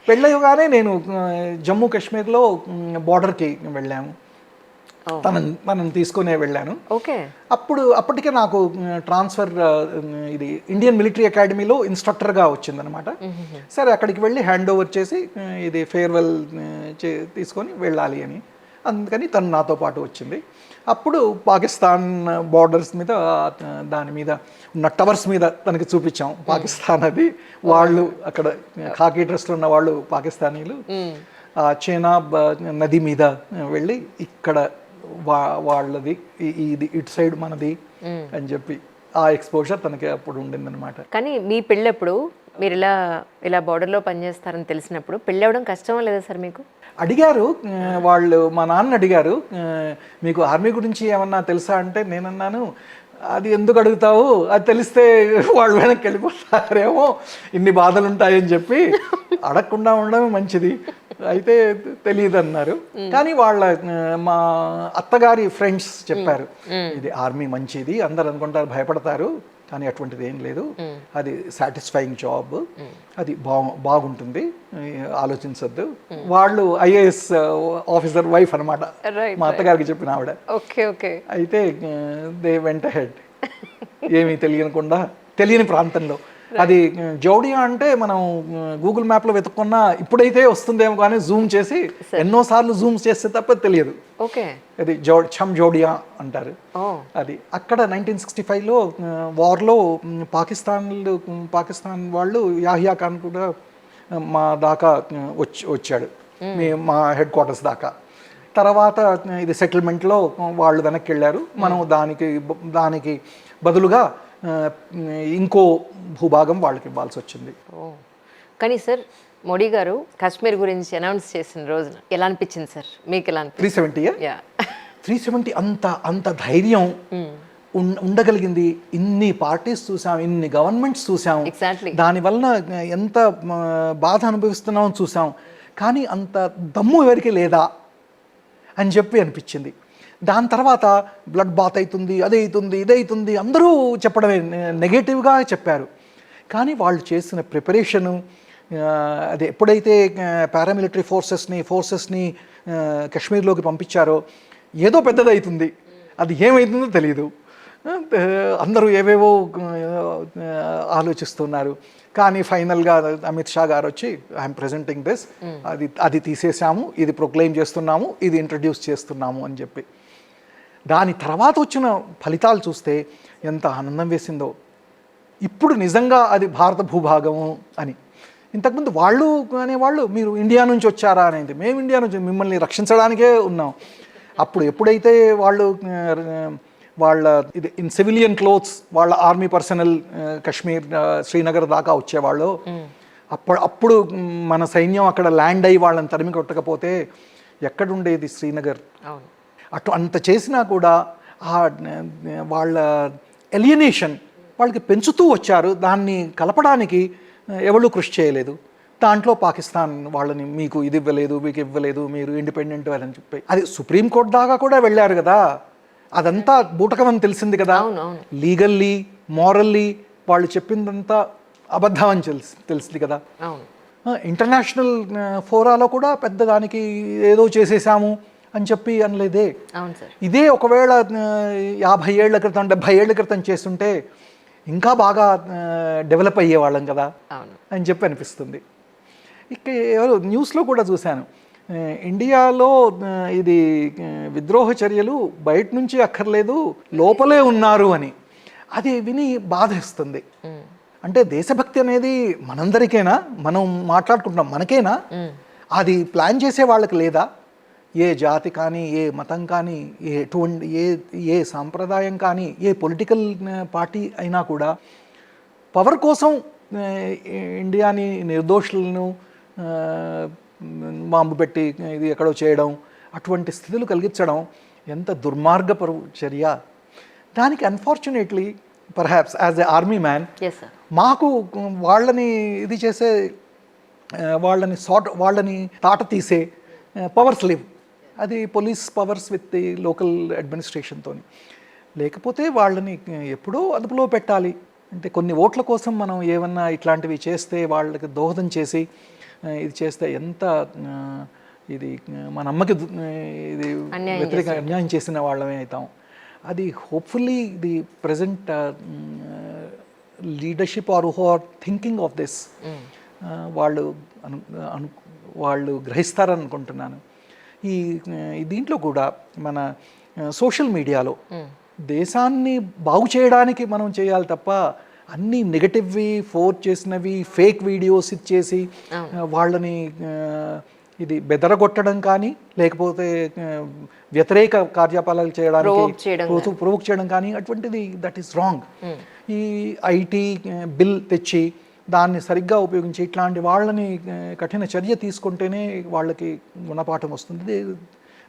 పెళ్ళయ్యగానే నేను జమ్మూ కాశ్మీర్లో బార్డర్కి వెళ్ళాము. ఓహ్! తనని తీసుకునే వెళ్ళాను. ఓకే. అప్పటికే నాకు ట్రాన్స్ఫర్ ఇది ఇండియన్ మిలిటరీ అకాడమీలో ఇన్స్ట్రక్టర్గా వచ్చిందనమాట. సరే అక్కడికి వెళ్ళి హ్యాండ్ ఓవర్ చేసి ఇది ఫేర్వెల్ తీసుకొని వెళ్ళాలి అని. అందుకని తను నాతో పాటు వచ్చింది. అప్పుడు పాకిస్తాన్ బార్డర్స్ మీద దాని మీద ఉన్న టవర్స్ మీద తనకి చూపించాం. పాకిస్తాన్ అది వాళ్ళు అక్కడ ఖాకీ డ్రెస్లో ఉన్న వాళ్ళు పాకిస్తానీలు చేనాబ్ నది మీద వెళ్ళి ఇక్కడ వాళ్ళది ఇది ఇటు సైడ్ మనది అని చెప్పి ఆ ఎక్స్పోజర్ తనకి అప్పుడు ఉండిందనమాట. కానీ మీ పెళ్ళప్పుడు మీరు ఇలా బార్డర్లో పనిచేస్తారని తెలిసినప్పుడు పెళ్ళవడం కష్టమా లేదా సార్ మీకు? అడిగారు వాళ్ళు, మా నాన్న అడిగారు, మీకు ఆర్మీ గురించి ఏమన్నా తెలుసా అంటే నేనన్నాను, అది ఎందుకు అడుగుతావు, అది తెలిస్తే వాళ్ళు వెనక్కి వెళ్ళిపోతారేమో, ఇన్ని బాధలు ఉంటాయని చెప్పి అడగకుండా ఉండడం మంచిది, అయితే తెలియదు అన్నారు. కానీ వాళ్ళ మా అత్తగారి ఫ్రెండ్స్ చెప్పారు, ఇది ఆర్మీ మంచిది, అందరు అనుకుంటారు భయపడతారు, కానీ అటువంటిది ఏం లేదు, అది సాటిస్ఫైయింగ్ జాబ్, అది బాగుంటుంది, ఆలోచించద్దు. వాళ్ళు ఐఏఎస్ ఆఫీసర్ వైఫ్ అనమాట, మా అత్తగారికి చెప్పిన ఆవిడ. అయితే దే వెంట హెడ్ ఏమీ తెలియని ప్రాంతంలో. అది జౌడియా అంటే మనం గూగుల్ మ్యాప్లో వెతుక్కున్నా ఇప్పుడైతే వస్తుందేమో, కానీ జూమ్ చేసి ఎన్నోసార్లు జూమ్ చేస్తే తప్ప తెలియదు. అది జౌడియా అంటారు. అది అక్కడ 1965లో వార్లో పాకిస్తాన్ వాళ్ళు యాహియా ఖాన్ కూడా మా దాకా వచ్చాడు, మా హెడ్ క్వార్టర్స్ దాకా. తర్వాత ఇది సెటిల్మెంట్లో వాళ్ళు వెనక్కి వెళ్ళారు. మనం దానికి బదులుగా ఇంకో భూభాగం వాళ్ళకి ఇవ్వాల్సి వచ్చింది. కానీ సార్ మోడీ గారు కాశ్మీర్ గురించి అనౌన్స్ చేసిన రోజున ఎలా అనిపించింది సార్ మీకు? ఎలా 370 అంత ధైర్యం ఉండగలిగింది. ఇన్ని పార్టీస్ చూసాం, ఇన్ని గవర్నమెంట్స్ చూసాం, దానివల్ల ఎంత బాధ అనుభవిస్తున్నాం చూసాం, కానీ అంత దమ్ము ఎవరికి లేదా అని చెప్పి అనిపించింది. దాని తర్వాత బ్లడ్ బాత్ అవుతుంది, అదే అవుతుంది, ఇదే అవుతుంది, అందరూ చెప్పడమే నెగటివ్గా చెప్పారు. కానీ వాళ్ళు చేసిన ప్రిపరేషను, అది ఎప్పుడైతే పారామిలిటరీ ఫోర్సెస్ని కాశ్మీర్లోకి పంపించారో ఏదో పెద్దదవుతుంది, అది ఏమవుతుందో తెలియదు, అందరూ ఏవేవో ఆలోచిస్తున్నారు. కానీ ఫైనల్గా అమిత్ షా గారు వచ్చి ఐఎమ్ ప్రెజెంటింగ్ దిస్, అది తీసేసాము, ఇది ప్రొక్లెయిమ్ చేస్తున్నాము, ఇది ఇంట్రడ్యూస్ చేస్తున్నాము అని చెప్పి. దాని తర్వాత వచ్చిన ఫలితాలు చూస్తే ఎంత ఆనందం వేసిందో. ఇప్పుడు నిజంగా అది భారత భూభాగము అని. ఇంతకుముందు అనేవాళ్ళు మీరు ఇండియా నుంచి వచ్చారా అనేది. మేము ఇండియా నుంచి, మిమ్మల్ని రక్షించడానికే ఉన్నాం. అప్పుడు ఎప్పుడైతే వాళ్ళ ఇది ఇన్ సివిలియన్ క్లోత్స్ వాళ్ళ ఆర్మీ పర్సనల్ కాశ్మీర్ శ్రీనగర్ దాకా వచ్చేవాళ్ళు, అప్పుడు మన సైన్యం అక్కడ ల్యాండ్ అయ్యి వాళ్ళని తరిమి కొట్టకపోతే ఎక్కడుండేది శ్రీనగర్? అంత చేసినా కూడా వాళ్ళ ఎలియనేషన్ వాళ్ళకి పెంచుతూ వచ్చారు. దాన్ని కలపడానికి ఎవరు కృషి చేయలేదు. దాంట్లో పాకిస్తాన్ వాళ్ళని మీకు ఇది ఇవ్వలేదు, మీకు ఇవ్వలేదు, మీరు ఇండిపెండెంట్ అని చెప్పి అది సుప్రీంకోర్టు దాకా కూడా వెళ్ళారు కదా. అదంతా బూటకం అని తెలిసింది కదా. లీగల్లీ మారల్లీ వాళ్ళు చెప్పిందంతా అబద్ధం అని తెలిసింది కదా. ఇంటర్నేషనల్ ఫోరాలో కూడా పెద్ద దానికి ఏదో చేసేసాము అని చెప్పి అనలేదే. ఇదే ఒకవేళ 50 ఏళ్ల క్రితం 70 ఏళ్ల క్రితం చేస్తుంటే ఇంకా బాగా డెవలప్ అయ్యేవాళ్ళం కదా అని చెప్పి అనిపిస్తుంది. ఇక ఎవరు న్యూస్లో కూడా చూశాను, ఇండియాలో ఇది విద్రోహ చర్యలు బయట నుంచి అక్కర్లేదు, లోపలే ఉన్నారు అని. అది విని బాధేస్తుంది. అంటే దేశభక్తి అనేది మనందరికైనా, మనం మాట్లాడుకుంటున్నాం మనకేనా, అది ప్లాన్ చేసే వాళ్ళకి లేదా? ఏ జాతి కానీ, ఏ మతం కానీ, ఏ సాంప్రదాయం కానీ, ఏ పొలిటికల్ పార్టీ అయినా కూడా పవర్ కోసం ఇండియాని నిర్దోషులను బాంబు పెట్టి ఇది ఎక్కడో చేయడం, అటువంటి స్థితులు కలిగించడం ఎంత దుర్మార్గపరు చర్య. దానికి unfortunately perhaps as a army man మాకు వాళ్ళని ఇది చేసే వాళ్ళని తాట తీసే పవర్స్ లేవు. అది police powers with the local అడ్మినిస్ట్రేషన్తో. లేకపోతే వాళ్ళని ఎప్పుడో అదుపులో పెట్టాలి. అంటే కొన్ని ఓట్ల కోసం మనం ఏమన్నా ఇట్లాంటివి చేస్తే వాళ్ళకి దోహదం చేసి ఇది చేస్తే ఎంత ఇది మన అమ్మకి ఇది వ్యతిరేక అన్యాయం చేసిన వాళ్ళమే అవుతాం. అది hopefully the present leadership or who are thinking of this వాళ్ళు వాళ్ళు గ్రహిస్తారని అనుకుంటున్నాను. ఈ దీంట్లో కూడా మన సోషల్ మీడియాలో దేశాన్ని బాగు చేయడానికి మనం చేయాలి తప్ప అన్నీ నెగటివ్వి ఫోర్స్ చేసినవి ఫేక్ వీడియోస్ ఇచ్చేసి వాళ్ళని ఇది బెదరగొట్టడం కానీ లేకపోతే వ్యతిరేక కార్యకలాపాలు చేయడానికి ప్రొవోక్ చేయడం కానీ అటువంటిది దట్ ఈస్ రాంగ్. ఈ ఐటీ బిల్ తెచ్చి దాన్ని సరిగ్గా ఉపయోగించి ఇట్లాంటి వాళ్ళని కఠిన చర్య తీసుకుంటేనే వాళ్ళకి గుణపాఠం వస్తుంది.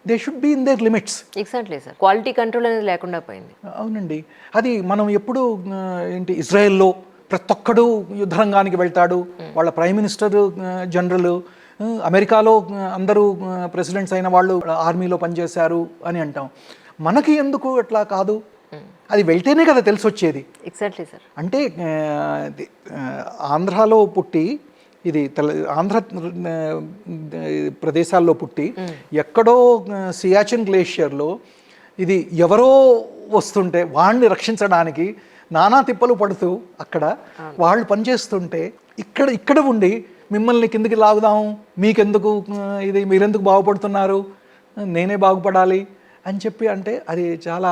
They should be in there limits. Exactly sir, quality control అనేది లేకుండా పోయింది. అవునండి, అది మనం ఎప్పుడు ఏంటి ఇజ్రాయెల్లో ప్రతి ఒక్కడు యుద్ధరంగానికి వెళ్తాడు, వాళ్ళ ప్రైమ్ మినిస్టర్ జనరల్, అమెరికాలో అందరూ ప్రెసిడెంట్స్ అయిన వాళ్ళు ఆర్మీలో పనిచేశారు అని అంటాం. మనకి ఎందుకు అట్లా కాదు? అది వెళ్తేనే కదా తెలిసి వచ్చేది. Exactly sir. అంటే ఆంధ్రాలో పుట్టి ఇది ఆంధ్ర ప్రదేశాల్లో పుట్టి ఎక్కడో సియాచిన్ గ్లేషియర్లో ఇది ఎవరో వస్తుంటే వాడిని రక్షించడానికి నానా తిప్పలు పడుతూ అక్కడ వాళ్ళు పనిచేస్తుంటే ఇక్కడ ఉండి మిమ్మల్ని కిందికి లాగుదాం, మీకెందుకు ఇది, మీరెందుకు బాగుపడుతున్నారు, నేనే బాగుపడాలి అని చెప్పి అంటే అది చాలా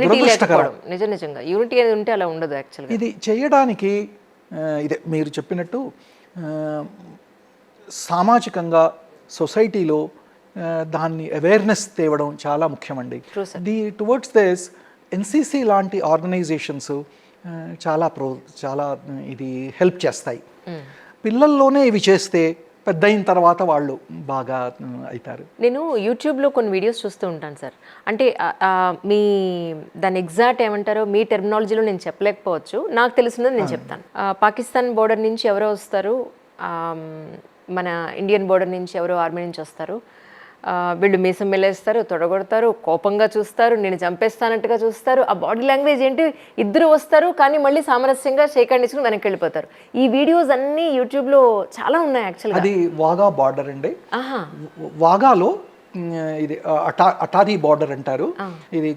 దురదృష్టకరం. నిజంగా యూనిటీ అనేది ఉంటే అలా ఉండదు యాక్చువల్గా. ఇది చేయడానికి ఇదే మీరు చెప్పినట్టు సామాజికంగా సొసైటీలో దాన్ని అవేర్నెస్ తేవడం చాలా ముఖ్యమండి. టువర్డ్స్ దిస్ ఎన్సిసి లాంటి ఆర్గనైజేషన్స్ చాలా ఇది హెల్ప్ చేస్తాయి. పిల్లల్లోనే ఇవి చేస్తే పెద్ద అయిన తర్వాత వాళ్ళు బాగా అవుతారు. నేను యూట్యూబ్లో కొన్ని వీడియోస్ చూస్తూ ఉంటాను సార్. అంటే మీ దాని ఎగ్జాక్ట్ ఏమంటారో మీ టెర్మినాలజీలో నేను చెప్పలేకపోవచ్చు, నాకు తెలిసినది నేను చెప్తాను. పాకిస్తాన్ బోర్డర్ నుంచి ఎవరో వస్తారు, మన ఇండియన్ బోర్డర్ నుంచి ఎవరో ఆర్మీ నుంచి వస్తారు, వీళ్ళు మీసం మెల్లేస్తారు, తొడగొడతారు, కోపంగా చూస్తారు, నేను చంపేస్తానట్టుగా చూస్తారు. ఆ బాడీ లాంగ్వేజ్ ఏంటి, ఇద్దరు వస్తారు కానీ మళ్ళీ సామరస్యంగా షేక్ హ్యాండ్ ఇచ్చుకుని వెనక్కి వెళ్ళిపోతారు. ఈ వీడియోస్ అన్నీ యూట్యూబ్లో చాలా ఉన్నాయి యాక్చువల్గా. అది వాగా బార్డర్ అండి. వాగాలో ఇది అటారీ బార్డర్ అంటారు. ఇది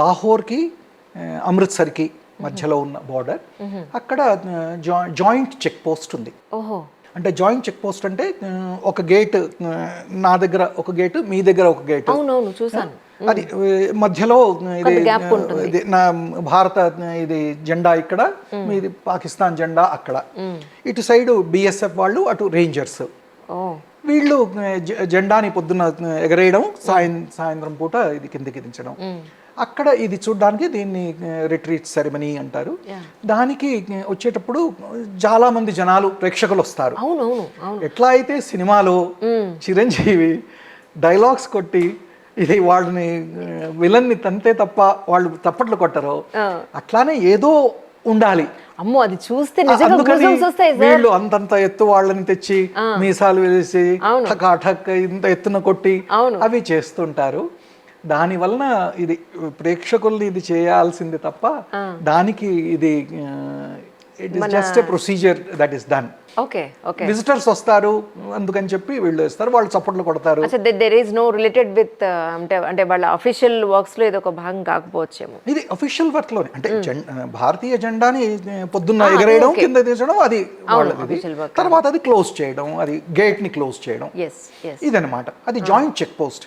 లాహోర్కి అమృత్సర్కి మధ్యలో ఉన్న బార్డర్. అక్కడ జాయింట్ చెక్ పోస్ట్ ఉంది. ఓహో. అంటే జాయింట్ చెక్ పోస్ట్ అంటే ఒక గేట్, నా దగ్గర ఒక గేటు, మీ దగ్గర ఒక గేటు, అది మధ్యలో ఇది నా భారత ఇది జెండా ఇక్కడ, మీది పాకిస్తాన్ జెండా అక్కడ. ఇటు సైడ్ బిఎస్ఎఫ్ వాళ్ళు, అటు రేంజర్స్. వీళ్ళు జెండాని పొద్దున్న ఎగరేయడం, సాయంత్రం పూట ఇది కిందకి దించడం. అక్కడ ఇది చూడడానికి దీన్ని రిట్రీట్ సెరమనీ అంటారు. దానికి వచ్చేటప్పుడు చాలా మంది జనాలు, ప్రేక్షకులు వస్తారు. ఎట్లా అయితే సినిమాలో చిరంజీవి డైలాగ్స్ కొట్టి ఇది వాళ్ళని విలన్ని తంతే తప్ప వాళ్ళు తప్పట్లు కొట్టరు, అట్లానే ఏదో ఉండాలి. అమ్మో, అది చూస్తే వీళ్ళు అంతంత ఎత్తు వాళ్ళని తెచ్చి మీసాలు వేసి ఠక్ ఇంత ఎత్తున కొట్టి అవి చేస్తుంటారు. దాని వలన ఇది ప్రేక్షకుల్ని ఇది చేయాల్సింది తప్ప దానికి ఇది it is just a procedure that is done. Visitors వస్తారు అందుకని చెప్పి వీళ్ళు వేస్తారు, వాళ్ళు చప్పట్లు కొడతారు. There is no related with అంటే వాళ్ళ అఫీషియల్ వర్క్స్ లో ఇది ఒక భాగం కాకపోవచ్చేమో. ఇది అఫీషియల్ వర్క్ లోనే, అంటే భారతీయ జెండాని పొద్దున్న ఎగరేయడం, కింద తీసడం, అది వాళ్ళది. తర్వాత అది క్లోజ్ చేయడం, అది గేట్ ని క్లోజ్ చేయడం, ఇదనమాట. అది జాయింట్ చెక్ పోస్ట్.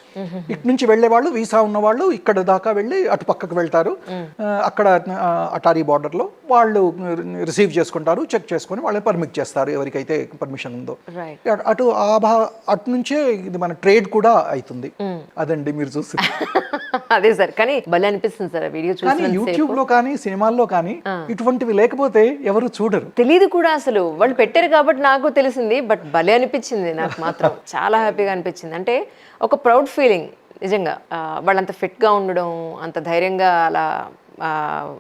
ఇటు నుంచి వెళ్లే వాళ్ళు, వీసా ఉన్న వాళ్ళు ఇక్కడ దాకా వెళ్ళి అటు పక్కకు వెళ్తారు. అక్కడ అటారీ బార్డర్ లో వాళ్ళు రిసీవ్ చేసుకుంటారు, చెక్ చేసుకుని వాళ్ళని పర్మిట్ చేస్తారు ఎవరికైతే పర్మిషన్ ఉందో. అటు నుంచే ఇది మన ట్రేడ్ కూడా అవుతుంది. అదండి మీరు చూస్తుంది. అదే సార్, కానీ భలే అనిపిస్తుంది సార్ వీడియో చూసి. యూట్యూబ్ లో కానీ సినిమాల్లో కానీ ఇటువంటివి లేకపోతే ఎవరు చూడరు, తెలియదు కూడా. అసలు వాళ్ళు పెట్టారు కాబట్టి నాకు తెలిసింది, బట్ భలే అనిపించింది నాకు మాత్రం. చాలా హ్యాపీగా అనిపించింది. అంటే ఒక ప్రౌడ్ ఫీలింగ్ నిజంగా. వాళ్ళంత ఫిట్గా ఉండడం, అంత ధైర్యంగా అలా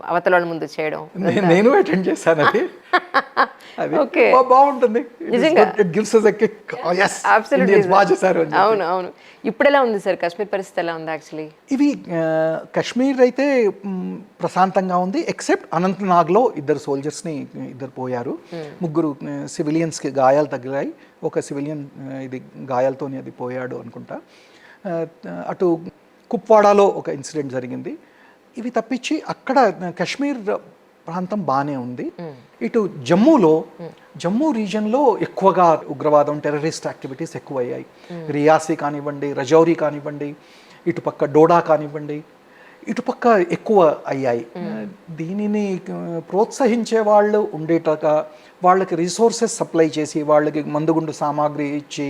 అవతల వాళ్ళ ముందు చేయడం. నేను అటెండ్ చేశాను అది. అది ఓకే. బాగుంటుంది. నిజంగా. It gives us a kick. Oh, yes, Absolutely. Indians బాగా చేశారు అని చెప్పి. అవును అవును. ఇప్పుడు ఎలా ఉంది సార్ కాశ్మీర్ పరిస్థితి, ఎలా ఉంది యాక్చువల్లీ? ఇవి కశ్మీర్ అయితే ప్రశాంతంగా ఉంది, ఎక్సెప్ట్ అనంతనాగ్లో ఇద్దరు పోయారు. ముగ్గురు సివిలియన్స్కి గాయాలు తగిలాయి. ఒక సివిలియన్ ఇది గాయాలతోని అది పోయాడు అనుకుంటా. అటు కుప్వాడాలో ఒక ఇన్సిడెంట్ జరిగింది. ఇవి తప్పించి అక్కడ కశ్మీర్ ప్రాంతం బాగానే ఉంది. ఇటు జమ్మూ రీజన్లో ఎక్కువగా ఉగ్రవాదం, టెర్రరిస్ట్ యాక్టివిటీస్ ఎక్కువయ్యాయి. రియాసీ కానివ్వండి, రజౌరీ కానివ్వండి, ఇటుపక్క డోడా కానివ్వండి, ఇటుపక్క ఎక్కువ అయ్యాయి. దీనిని ప్రోత్సహించే వాళ్ళు ఉండేటక వాళ్ళకి రిసోర్సెస్ సప్లై చేసి, వాళ్ళకి మందుగుండు సామాగ్రి ఇచ్చి,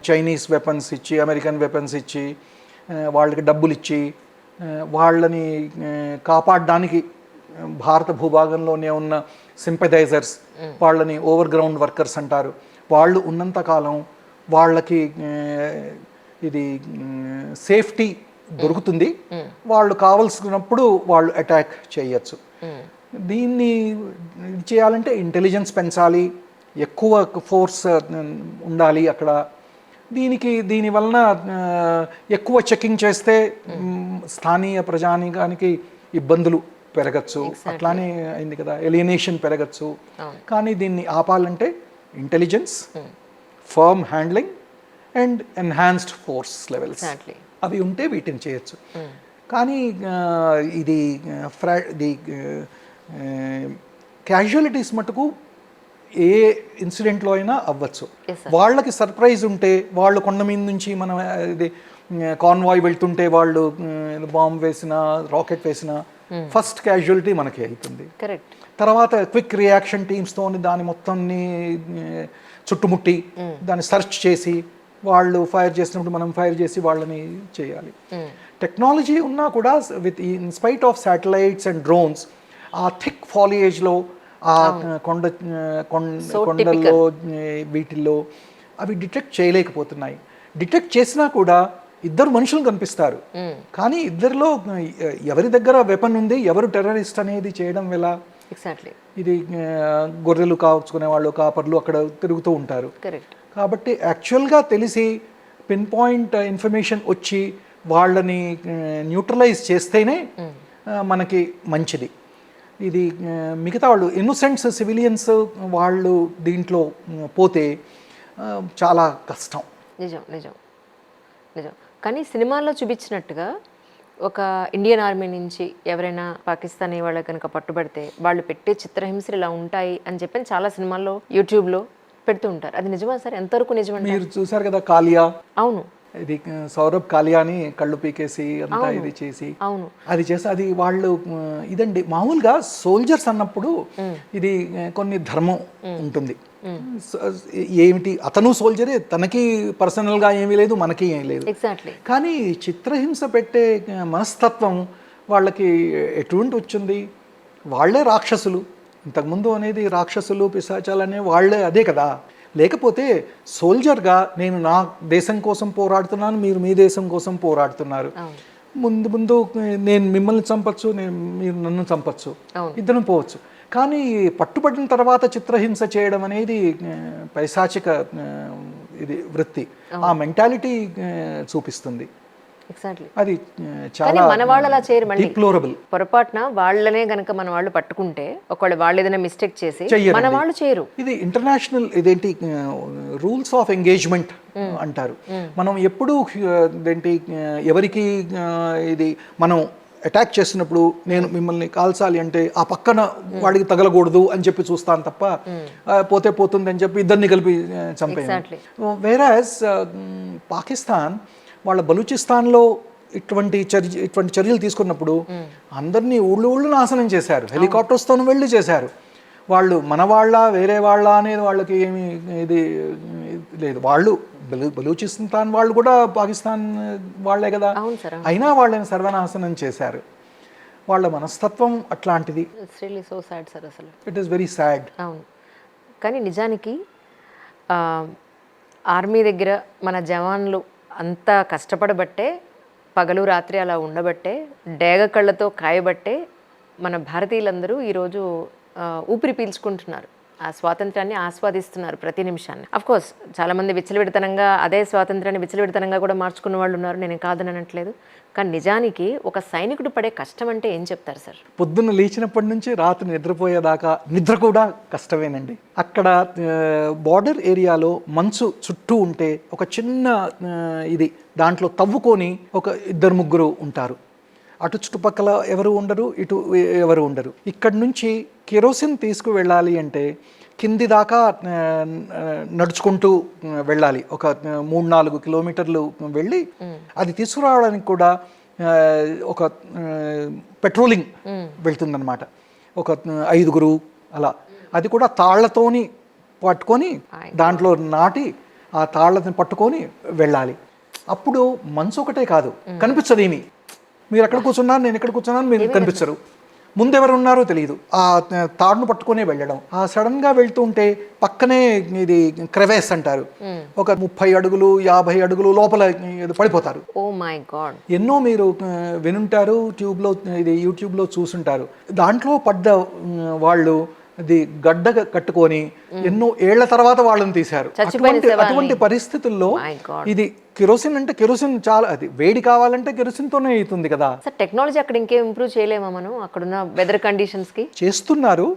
చైనీస్ వెపన్స్ ఇచ్చి, అమెరికన్ వెపన్స్ ఇచ్చి, వాళ్ళకి డబ్బులు ఇచ్చి, వాళ్ళని కాపాడడానికి భారత భూభాగంలోనే ఉన్న సింపథైజర్స్, వాళ్ళని ఓవర్ గ్రౌండ్ వర్కర్స్ అంటారు, వాళ్ళు ఉన్నంతకాలం వాళ్ళకి ఇది సేఫ్టీ దొరుకుతుంది. వాళ్ళు కావలసినప్పుడు వాళ్ళు అటాక్ చేయొచ్చు. దీన్ని చేయాలంటే ఇంటెలిజెన్స్ పెంచాలి, ఎక్కువ ఫోర్స్ ఉండాలి అక్కడ. దీని వలన ఎక్కువ చెకింగ్ చేస్తే స్థానియ ప్రజానీకానికి ఇబ్బందులు పెరగచ్చు. అట్లానే అయింది కదా, ఎలియనేషన్ పెరగచ్చు. కానీ దీన్ని ఆపాలంటే intelligence, firm handling and enhanced force levels అవి ఉంటే వీటిని చేయొచ్చు. కానీ ఇది క్యాజువాలిటీస్ మటుకు ఏ ఇన్సిడెంట్లో అయినా అవ్వచ్చు. వాళ్ళకి సర్ప్రైజ్ ఉంటే, వాళ్ళు కొండ మీద నుంచి మనం ఇది కాన్వాయ్ వెళ్తుంటే వాళ్ళు బాంబ్ వేసినా, రాకెట్ వేసినా, ఫస్ట్ క్యాజువాలిటీ మనకి అవుతుంది. తర్వాత క్విక్ రియాక్షన్ టీమ్స్తో దాని మొత్తాన్ని చుట్టుముట్టి దాన్ని సెర్చ్ చేసి, వాళ్ళు ఫైర్ చేసినప్పుడు మనం ఫైర్ చేసి వాళ్ళని చేయాలి. టెక్నాలజీ ఉన్నా కూడా in spite of satellites and drones, ఆ థిక్ ఫాలియేజ్లో, ఆ కొండల్లో వీటిల్లో అవి డిటెక్ట్ చేయలేకపోతున్నాయి. డిటెక్ట్ చేసినా కూడా ఇద్దరు మనుషులు కనిపిస్తారు, కానీ ఇద్దరిలో ఎవరి దగ్గర వెపన్ ఉంది, ఎవరు టెర్రరిస్ట్ అనేది చేయడం ఎలా? ఇది గొర్రెలు కాచుకునే వాళ్ళు, కాపర్లు అక్కడ తిరుగుతూ ఉంటారు. కాబట్టి యాక్చువల్గా తెలిసి పిన్ పాయింట్ ఇన్ఫర్మేషన్ వచ్చి వాళ్ళని న్యూట్రలైజ్ చేస్తేనే మనకి మంచిది. ఇది మిగతా వాళ్ళు ఇన్నోసెంట్స్ సివిలియన్స్ వాళ్ళు దీంట్లో పోతే చాలా కష్టం. నిజం నిజం నిజం. కానీ సినిమాల్లో చూపించినట్టుగా ఒక ఇండియన్ ఆర్మీ నుంచి ఎవరైనా పాకిస్తానీ వాళ్ళకి కనుక పట్టుబడితే వాళ్ళు పెట్టే చిత్రహింసలు ఇలా ఉంటాయి అని చెప్పి చాలా సినిమాల్లో, యూట్యూబ్లో పెడుతూ ఉంటారు. అది నిజమా సార్? ఎంతవరకు నిజమంటే? మీరు చూసారు కదా కాలియా? అవును. ఇది సౌరభ్ కాలియాని కళ్ళు పీకేసి అంతా ఇది చేసి, అది చేసి, అది వాళ్ళు ఇదండి. మామూలుగా సోల్జర్స్ అన్నప్పుడు ఇది కొన్ని ధర్మం ఉంటుంది. ఏమిటి, అతను సోల్జరే, తనకి పర్సనల్గా ఏమీ లేదు, మనకి ఏమీ లేదు. కానీ చిత్రహింస పెట్టే మనస్తత్వం వాళ్ళకి ఎటువంటి వచ్చింది? వాళ్ళే రాక్షసులు. ఇంతకుముందు అనేది రాక్షసులు, పిశాచాలు అనే వాళ్ళే అదే కదా. లేకపోతే సోల్జర్గా నేను నా దేశం కోసం పోరాడుతున్నాను, మీరు మీ దేశం కోసం పోరాడుతున్నారు. ముందు నేను మిమ్మల్ని చంపచ్చు, మీరు నన్ను చంపచ్చు, ఇద్దరం పోవచ్చు. కానీ పట్టుబడిన తర్వాత చిత్రహింస చేయడం అనేది పైశాచిక ఇది వృత్తి, ఆ మెంటాలిటీ చూపిస్తుంది. అది చాలా మన వాళ్ళు అలా చేయరు. డిప్లోరబుల్. పొరపాటున వాళ్ళనే గనక మన వాళ్ళు పట్టుకుంటే, ఒకవేళ వాళ్ళు ఏదైనా మిస్టేక్ చేసి మన వాళ్ళు చేయరు. ఇది ఇంటర్నేషనల్ ఇదేంటి రూల్స్ ఆఫ్ ఎంగేజ్మెంట్ అంటారు. మనం ఎప్పుడు ఇదేంటి ఎవరికి ఇది మనం అటాక్ చేసినప్పుడు నేను మిమ్మల్ని కాల్చాలి అంటే ఆ పక్కన వాడికి తగలకూడదు అని చెప్పి చూస్తాను తప్ప పోతే పోతుంది అని చెప్పి ఇద్దరిని కలిపి చంపేయాలి. వేరాజ్ పాకిస్తాన్ వాళ్ళ బలూచిస్తాన్లో ఇటువంటి చర్యలు తీసుకున్నప్పుడు అందరినీ ఊళ్ళు నాశనం చేశారు, హెలికాప్టర్స్తో వెళ్ళి చేశారు. వాళ్ళు మన వాళ్ళ వేరే వాళ్ళ అనేది వాళ్ళకి ఏమి ఇది లేదు. వాళ్ళు బలూచిస్తాన్ వాళ్ళు కూడా పాకిస్తాన్ వాళ్ళే కదా, అయినా వాళ్ళని సర్వనాశనం చేశారు. వాళ్ళ మనస్తత్వం అట్లాంటిది. It is very sad. అవును. కానీ నిజానికి ఆర్మీ దగ్గర మన జవాన్లు అంత కష్టపడబట్టే, పగలు రాత్రి అలా ఉండబట్టే, డేగ కళ్ళతో కాయబట్టే మన భారతీయులందరూ ఈరోజు ఊపిరి పీల్చుకుంటున్నారు, ఆ స్వాతంత్రాన్ని ఆస్వాదిస్తున్నారు ప్రతి నిమిషాన్ని. అఫ్ కోర్స్ చాలామంది విచ్చలవిడితనంగా అదే స్వాతంత్రాన్ని విచ్చలవిడితనంగా కూడా మార్చుకున్న వాళ్ళు ఉన్నారు, నేను కాదని అనట్లేదు. కానీ నిజానికి ఒక సైనికుడు పడే కష్టం అంటే ఏం చెప్తారు సార్? పొద్దున్న లేచినప్పటి నుంచి రాత్రి నిద్రపోయేదాకా నిద్ర కూడా కష్టమేనండి. అక్కడ బార్డర్ ఏరియాలో మంచు చుట్టూ ఉంటే ఒక చిన్న ఇది దాంట్లో తవ్వుకొని ఒక 2-3 ఉంటారు. అటు చుట్టుపక్కల ఎవరు ఉండరు, ఇటు ఎవరు ఉండరు. ఇక్కడి నుంచి కెరోసిన్ తీసుకువెళ్ళాలి అంటే కింది దాకా నడుచుకుంటూ వెళ్ళాలి. ఒక 3-4 కిలోమీటర్లు వెళ్ళి అది తీసుకురావడానికి కూడా ఒక పెట్రోలింగ్ వెళ్తుందన్నమాట. ఒక 5 అలా. అది కూడా తాళ్లతోని పట్టుకొని దాంట్లో నాటి ఆ తాళ్ళని పట్టుకొని వెళ్ళాలి. అప్పుడు మనసు ఒకటే కాదు, కనిపించదు ఏమి. మీరు ఎక్కడ కూర్చున్నారు, నేను ఎక్కడ కూర్చున్నాను, మీరు కనిపించరు. ముందెవరు ఉన్నారో తెలియదు. ఆ తాడును పట్టుకునే వెళ్ళడం. ఆ సడన్గా వెళ్తూ ఉంటే పక్కనే ఇది క్రెవేస్ అంటారు, ఒక 30 అడుగులు 50 అడుగులు లోపల పడిపోతారు. Oh my God. ఎన్నో మీరు వినుంటారు, యూట్యూబ్లో చూసుంటారు. దాంట్లో పడ్డ వాళ్ళు అది గడ్డ కట్టుకొని ఎన్నో ఏళ్ల తర్వాత వాళ్ళని తీశారు. అటువంటి పరిస్థితుల్లో ఇది కెరోసిన్ అంటే కెరోసిన్ చాలా, అది వేడి కావాలంటే కెరోసిన్తోనే అవుతుంది కదా. సార్ టెక్నాలజీ అక్కడ ఇంకేం ఇంప్రూవ్ చేయలేమా మనం అక్కడున్న వెదర్ కండిషన్స్కి? చేస్తున్నారు.